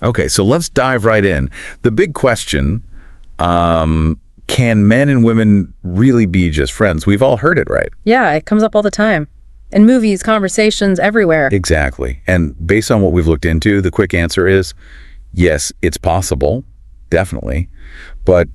Okay, so let's dive right in. The big question, can men and women really be just friends? We've all heard it, right? Yeah, it comes up all the time. In movies, conversations, everywhere. Exactly. And based on what we've looked into, the quick answer is yes, it's possible, definitely, but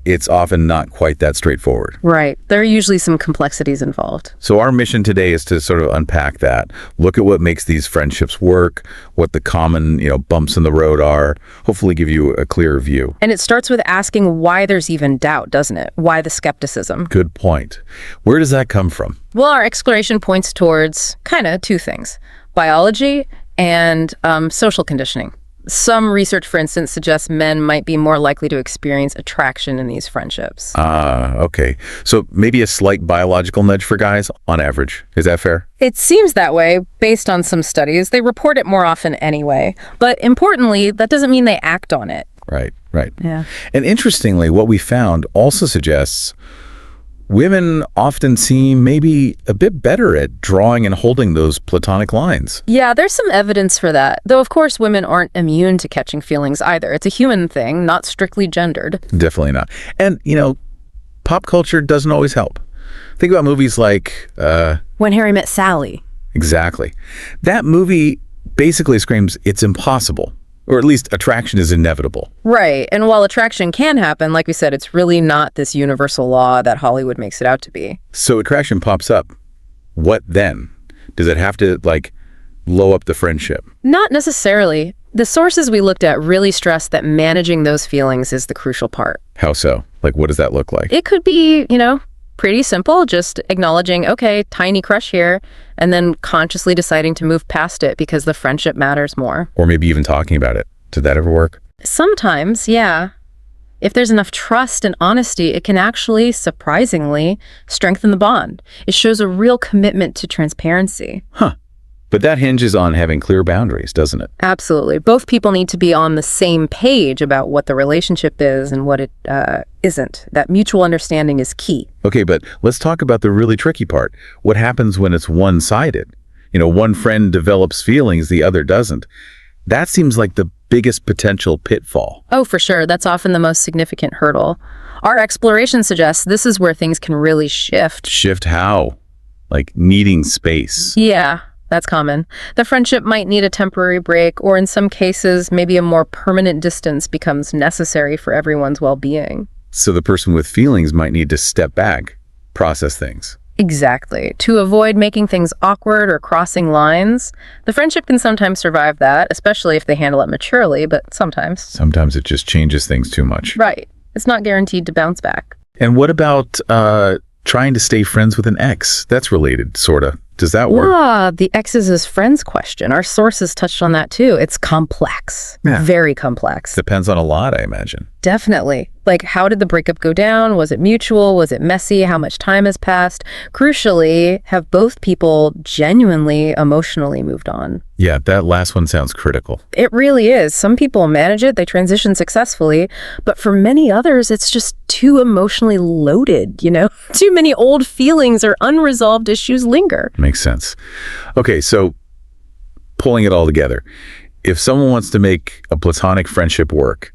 it's often not quite that straightforward. Right. There are usually some complexities involved. So our mission today is to sort of unpack that, look at what makes these friendships work, what the common, bumps in the road are, hopefully give you a clearer view. And it starts with asking why there's even doubt, doesn't it? Why the skepticism? Good point. Where does that come from? Well, our exploration points towards kind of two things: biology and social conditioning. Some research, for instance, suggests men might be more likely to experience attraction in these friendships. Okay. So maybe a slight biological nudge for guys on average. Is that fair? It seems that way based on some studies. They report it more often anyway. But importantly, that doesn't mean they act on it. Right. Yeah. And interestingly, what we found also suggests women often seem maybe a bit better at drawing and holding those platonic lines. Yeah, there's some evidence for that. Though, of course, women aren't immune to catching feelings either. It's a human thing, not strictly gendered. Definitely not. And, pop culture doesn't always help. Think about movies like... When Harry Met Sally. Exactly. That movie basically screams it's impossible. Or at least attraction is inevitable. Right. And while attraction can happen, like we said, it's really not this universal law that Hollywood makes it out to be. So attraction pops up. What then? Does it have to, blow up the friendship? Not necessarily. The sources we looked at really stress that managing those feelings is the crucial part. How so? What does that look like? It could be, pretty simple, just acknowledging, okay, tiny crush here, and then consciously deciding to move past it because the friendship matters more. Or maybe even talking about it. Did that ever work? Sometimes, yeah. If there's enough trust and honesty, it can actually, surprisingly, strengthen the bond. It shows a real commitment to transparency. Huh. But that hinges on having clear boundaries, doesn't it? Absolutely. Both people need to be on the same page about what the relationship is and what it isn't. That mutual understanding is key. Okay, but let's talk about the really tricky part. What happens when it's one-sided? One friend develops feelings, the other doesn't. That seems like the biggest potential pitfall. Oh, for sure. That's often the most significant hurdle. Our exploration suggests this is where things can really shift. Shift how? Needing space. Yeah. That's common. The friendship might need a temporary break, or in some cases, maybe a more permanent distance becomes necessary for everyone's well-being. So the person with feelings might need to step back, process things. Exactly. To avoid making things awkward or crossing lines. The friendship can sometimes survive that, especially if they handle it maturely, but sometimes. Sometimes it just changes things too much. Right. It's not guaranteed to bounce back. And what about trying to stay friends with an ex? That's related, sort of. Does that work? The exes as friends question. Our sources touched on that too. It's complex. Yeah. Very complex. Depends on a lot, I imagine. Definitely. How did the breakup go down? Was it mutual? Was it messy? How much time has passed? Crucially, have both people genuinely emotionally moved on? Yeah, that last one sounds critical. It really is. Some people manage it. They transition successfully. But for many others, it's just too emotionally loaded, Too many old feelings or unresolved issues linger. Makes sense. Okay, so pulling it all together. If someone wants to make a platonic friendship work,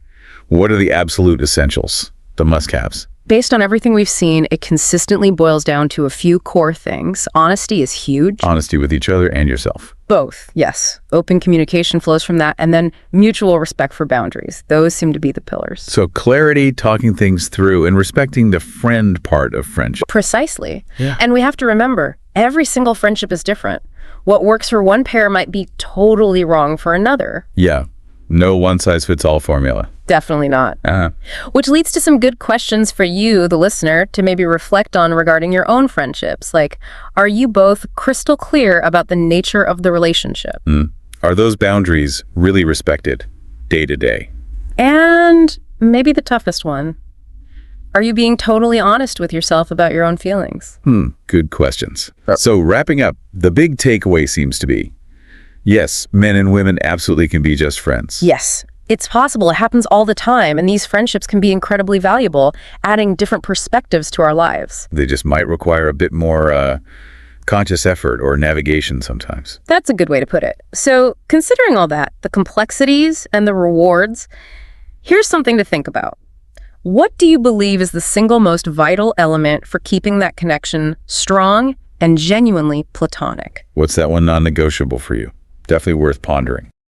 what are the absolute essentials, the must-haves? Based on everything we've seen, it consistently boils down to a few core things. Honesty is huge. Honesty with each other and yourself. Both, yes. Open communication flows from that, and then mutual respect for boundaries. Those seem to be the pillars. So clarity, talking things through, and respecting the friend part of friendship. Precisely. Yeah. And we have to remember, every single friendship is different. What works for one pair might be totally wrong for another. Yeah. No one-size-fits-all formula. Definitely not. Which leads to some good questions for you, the listener, to maybe reflect on regarding your own friendships. Are you both crystal clear about the nature of the relationship? Are those boundaries really respected day to day? And maybe the toughest one. Are you being totally honest with yourself about your own feelings? Good questions. So wrapping up, the big takeaway seems to be, yes, men and women absolutely can be just friends. Yes, it's possible. It happens all the time, and these friendships can be incredibly valuable, adding different perspectives to our lives. They just might require a bit more conscious effort or navigation sometimes. That's a good way to put it. So, considering all that, the complexities and the rewards, here's something to think about. What do you believe is the single most vital element for keeping that connection strong and genuinely platonic? What's that one non-negotiable for you? Definitely worth pondering.